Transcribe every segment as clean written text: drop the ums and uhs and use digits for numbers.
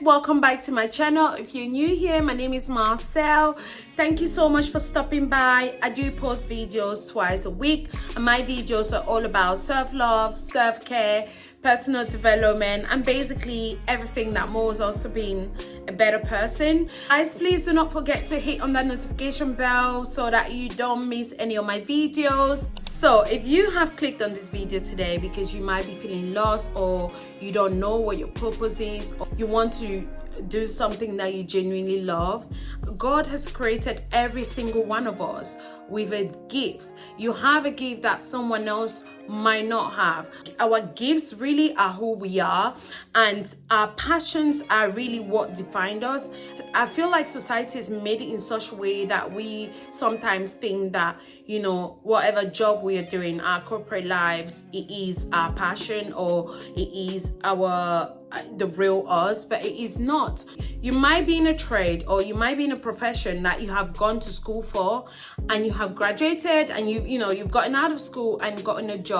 welcome back to my channel. If you're new here, my name is Marcel. Thank you so much for stopping by. I do post videos twice a week, and my videos are all about self-love, self-care, personal development, and basically everything that molds us to being a better person. Guys, please do not forget to hit on that notification bell so that you don't miss any of my videos. So if you have clicked on this video today because you might be feeling lost, or you don't know what your purpose is, or you want to do something that you genuinely love, God has created every single one of us with a gift. You have a gift that someone else might not have. Our gifts really are who we are, and our passions are really what defined us. I feel like society is made in such a way that we sometimes think that, you know, whatever job we are doing, our corporate lives, it is our passion, or it is the real us, but it is not. You might be in a trade, or you might be in a profession that you have gone to school for, and you have graduated, and you've gotten out of school and gotten a job,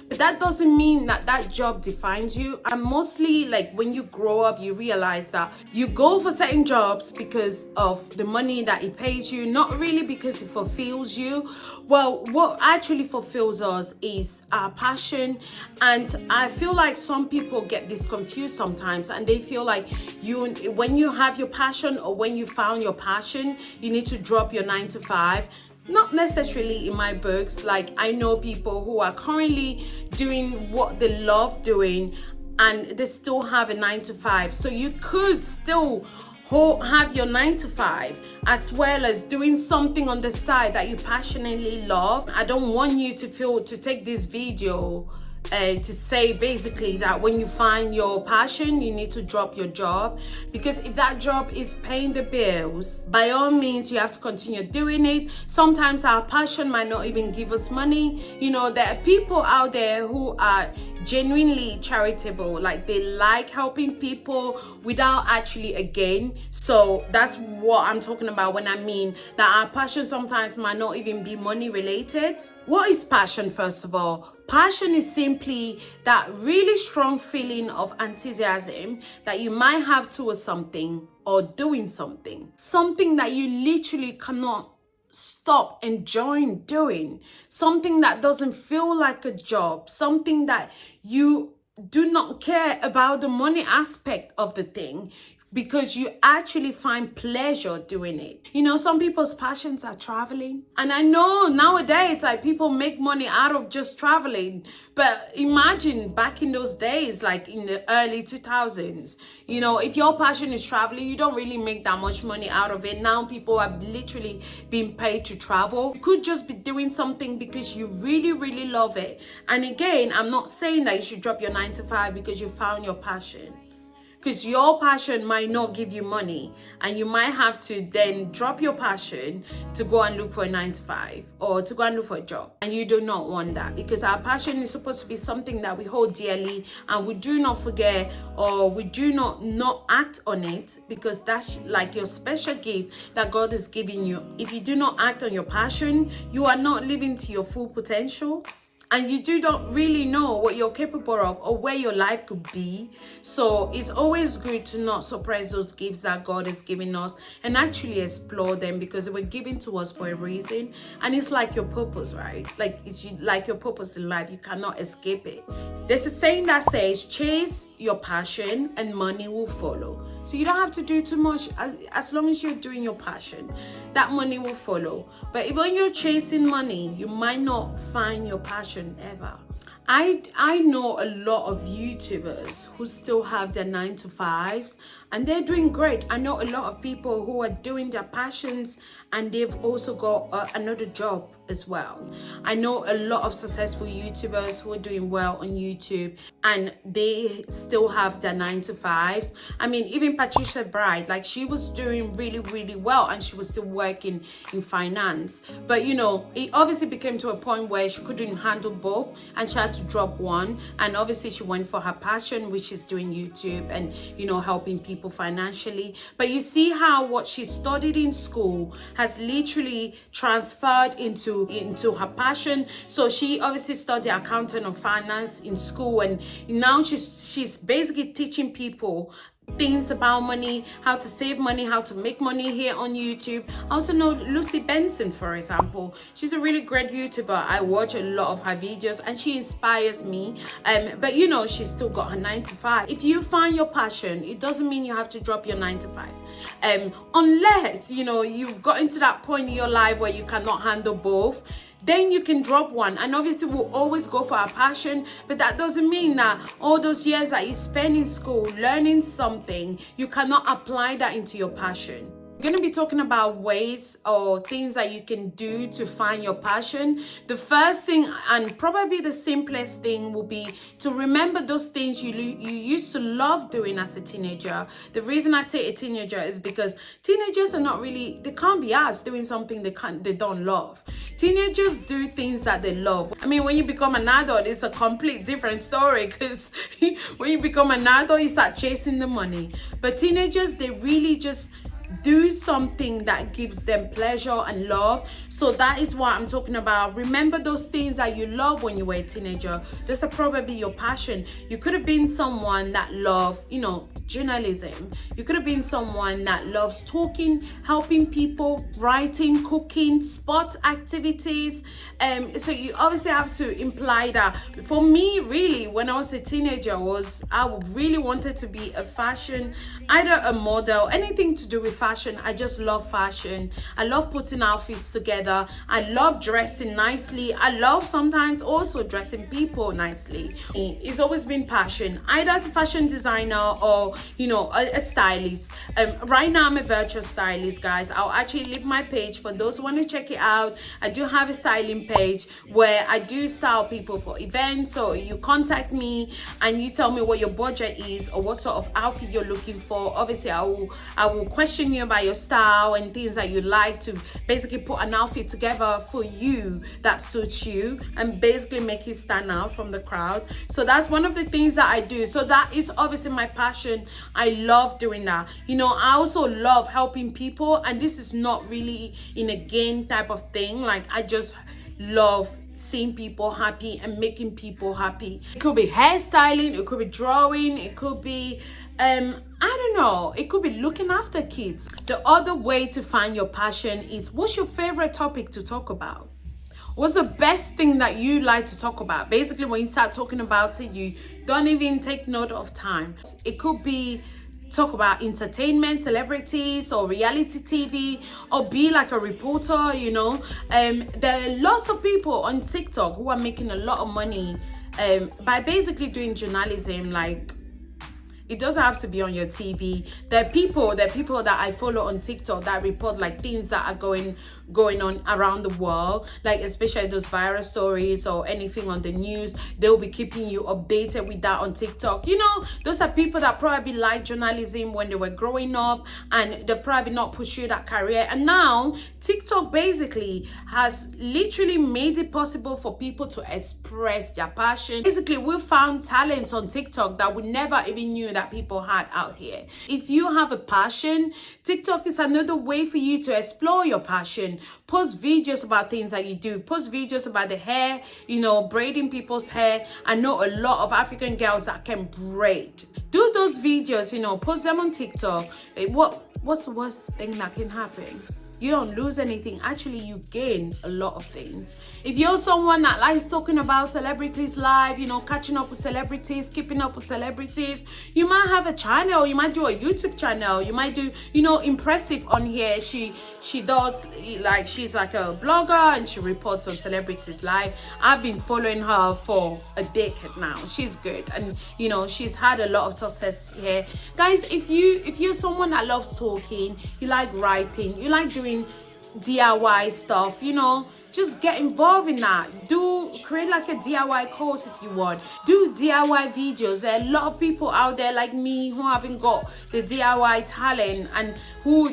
but that doesn't mean that that job defines you. And mostly, like, when you grow up, you realize that you go for certain jobs because of the money that it pays you, not really because it fulfills you. Well, what actually fulfills us is our passion. And I feel like some people get this confused sometimes, and they feel like when you have your passion, or when you found your passion, you need to drop your 9 to 5. Not necessarily in my books. Like, I know people who are currently doing what they love doing, and they still have a 9 to 5. So you could still have your 9 to 5 as well as doing something on the side that you passionately love. I don't want you to take this video to say basically that when you find your passion, you need to drop your job, because if that job is paying the bills, by all means you have to continue doing it. Sometimes our passion might not even give us money. You know, there are people out there who are genuinely charitable, like they like helping people without actually a gain. So that's what I'm talking about when I mean that our passion sometimes might not even be money related. What is passion? First of all, passion is simply that really strong feeling of enthusiasm that you might have towards something, or doing something that you literally cannot stop enjoying doing, something that doesn't feel like a job, something that you do not care about the money aspect of the thing, because you actually find pleasure doing it. You know, some people's passions are traveling. And I know nowadays, like, people make money out of just traveling. But imagine back in those days, like in the early 2000s, you know, if your passion is traveling, you don't really make that much money out of it. Now people are literally being paid to travel. You could just be doing something because you really, really love it. And again, I'm not saying that you should drop your 9 to 5 because you found your passion, because your passion might not give you money, and you might have to then drop your passion to go and look for a 9 to 5, or to go and look for a job. And you do not want that, because our passion is supposed to be something that we hold dearly, and we do not forget, or we do not act on it, because that's like your special gift that God is giving you. If you do not act on your passion, you are not living to your full potential. And you do not really know what you're capable of, or where your life could be. So it's always good to not suppress those gifts that God has given us, and actually explore them, because they were given to us for a reason. And it's like your purpose, right? Like, it's like your purpose in life. You cannot escape it. There's a saying that says, chase your passion and money will follow. So you don't have to do too much. As long as you're doing your passion, that money will follow. But if when you're chasing money, you might not find your passion ever. I know a lot of YouTubers who still have their 9 to 5s, and they're doing great. I know a lot of people who are doing their passions, and they've also got another job as well. I know a lot of successful YouTubers who are doing well on YouTube, and they still have their 9 to 5s. I mean, even Patricia Bright, like, she was doing really, really well, and she was still working in finance. But, you know, it obviously became to a point where she couldn't handle both, and she had to drop one. And obviously she went for her passion, which is doing YouTube and, you know, helping people financially. But you see how what she studied in school has literally transferred into her passion. So she obviously studied accounting or finance in school, and now she's basically teaching people things about money, how to save money, how to make money here on YouTube. I also know Lucy Benson, for example. She's a really great YouTuber. I watch a lot of her videos and she inspires me. But you know, she's still got her 9 to 5. If you find your passion, it doesn't mean you have to drop your 9 to 5. Unless, you know, you've gotten to that point in your life where you cannot handle both, then you can drop one. And obviously we'll always go for our passion, but that doesn't mean that all those years that you spend in school learning something, you cannot apply that into your passion. We're going to be talking about ways or things that you can do to find your passion. The first thing, and probably the simplest thing, will be to remember those things you used to love doing as a teenager. The reason I say a teenager is because teenagers are not really, they can't be asked doing something they don't love. Teenagers do things that they love. I mean, when you become an adult, it's a complete different story, because when you become an adult, you start chasing the money. But teenagers, they really just do something that gives them pleasure and love. So that is what I'm talking about. Remember those things that you love when you were a teenager. Those are probably your passion. You could have been someone that loved, you know, journalism. You could have been someone that loves talking, helping people, writing, cooking, sport activities. So you obviously have to imply that. For me, really, when I was a teenager, I really wanted to be a fashion, either a model, anything to do with fashion. I just love fashion. I love putting outfits together. I love dressing nicely. I love sometimes also dressing people nicely. It's always been passion, either as a fashion designer or, you know, a stylist. Right now I'm a virtual stylist, guys. I'll actually leave my page for those who want to check it out. I do have a styling page where I do style people for events. So you contact me and you tell me what your budget is or what sort of outfit you're looking for. Obviously I will question you about your style and things that you like, to basically put an outfit together for you that suits you and basically make you stand out from the crowd. So that's one of the things that I do. So that is obviously my passion. I love doing that. You know, I also love helping people, and this is not really in a game type of thing. Like, I just love seeing people happy and making people happy. It could be hairstyling, it could be drawing, it could be I don't know, it could be looking after kids. The other way to find your passion is, what's your favorite topic to talk about? What's the best thing that you like to talk about? Basically, when you start talking about it, you don't even take note of time. It could be talk about entertainment, celebrities, or reality TV, or be like a reporter, you know. There are lots of people on TikTok who are making a lot of money by basically doing journalism. Like, it doesn't have to be on your TV. There are people that I follow on TikTok that report like things that are going on around the world, like especially those viral stories or anything on the news. They'll be keeping you updated with that on TikTok. You know, those are people that probably like journalism when they were growing up, and they probably not pursue that career. And now TikTok basically has literally made it possible for people to express their passion. Basically, we found talents on TikTok that we never even knew that people had out here. If you have a passion, TikTok is another way for you to explore your passion. Post videos about things that you do. Post videos about the hair, you know, braiding people's hair. I know a lot of African girls that can braid. Do those videos, you know, post them on TikTok. What's the worst thing that can happen? You don't lose anything. Actually, you gain a lot of things. If you're someone that likes talking about celebrities live, you know, catching up with celebrities, keeping up with celebrities, you might have a channel. You might do a YouTube channel. You might do, you know, Impressive on here. She does, like, she's like a blogger and she reports on celebrities live. I've been following her for a decade now. She's good, and you know, she's had a lot of success here. Guys, if you're someone that loves talking, you like writing, you like doing DIY stuff, you know, just get involved in that. Create like a DIY course if you want. Do DIY videos. There are a lot of people out there like me who haven't got the DIY talent and who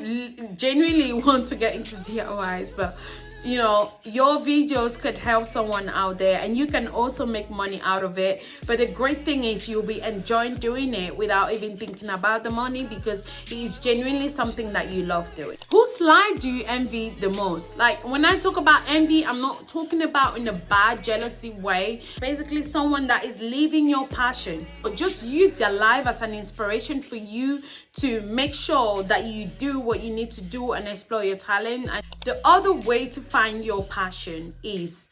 genuinely want to get into DIYs, but you know, your videos could help someone out there, and you can also make money out of it. But the great thing is you'll be enjoying doing it without even thinking about the money, because it is genuinely something that you love doing. Whose life do you envy the most? Like, when I talk about envy, I'm not talking about in a bad, jealousy way. Basically, someone that is living your passion, but just use their life as an inspiration for you to make sure that you do what you need to do and explore your talent. And the other way to find your passion is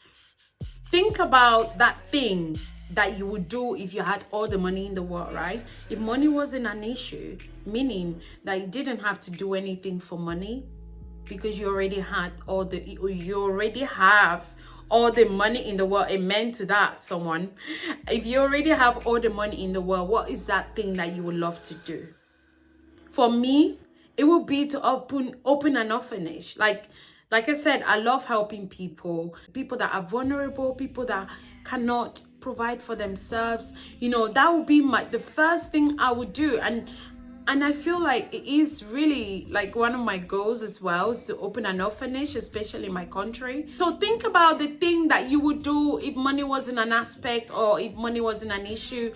think about that thing that you would do if you had all the money in the world, right? If money wasn't an issue, meaning that you didn't have to do anything for money because you already have all the money in the world. It meant that someone, if you already have all the money in the world, what is that thing that you would love to do? For me, it would be to open an orphanage. Like I said, I love helping people that are vulnerable, people that cannot provide for themselves. You know, that would be the first thing I would do. And I feel like it is really like one of my goals as well, is to open an orphanage, especially in my country. So think about the thing that you would do if money wasn't an aspect, or if money wasn't an issue.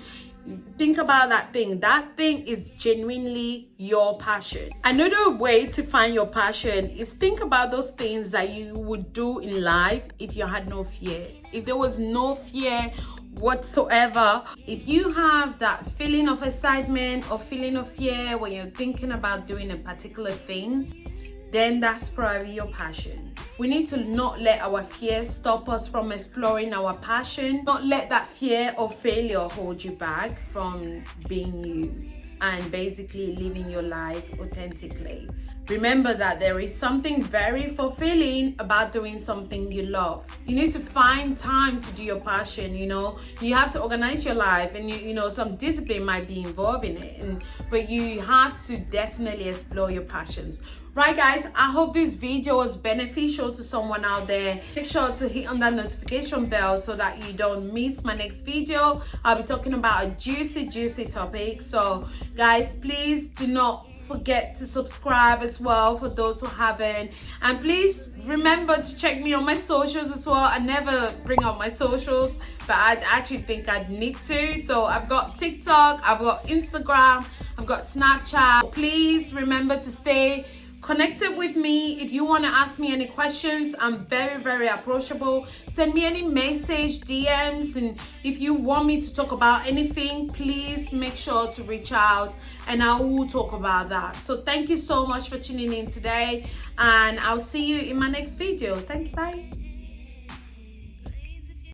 Think about that thing. That thing is genuinely your passion. Another way to find your passion is think about those things that you would do in life if you had no fear. If there was no fear whatsoever, if you have that feeling of excitement or feeling of fear when you're thinking about doing a particular thing, then that's probably your passion. We need to not let our fear stop us from exploring our passion. Not let that fear of failure hold you back from being you and basically living your life authentically. Remember that there is something very fulfilling about doing something you love. You need to find time to do your passion, you know. You have to organize your life, and you know, some discipline might be involved in it, but you have to definitely explore your passions. Right, guys, I hope this video was beneficial to someone out there. Make sure to hit on that notification bell so that you don't miss my next video. I'll be talking about a juicy topic. So guys, please do not forget to subscribe as well for those who haven't, and please remember to check me on my socials as well. I never bring up my socials, but I actually think I'd need to. So I've got TikTok, I've got Instagram, I've got Snapchat. Please remember to stay connected with me. If you want to ask me any questions, I'm very approachable. Send me any message, DMs, and if you want me to talk about anything, please make sure to reach out and I will talk about that. So thank you so much for tuning in today, and I'll see you in my next video. Thank you, bye.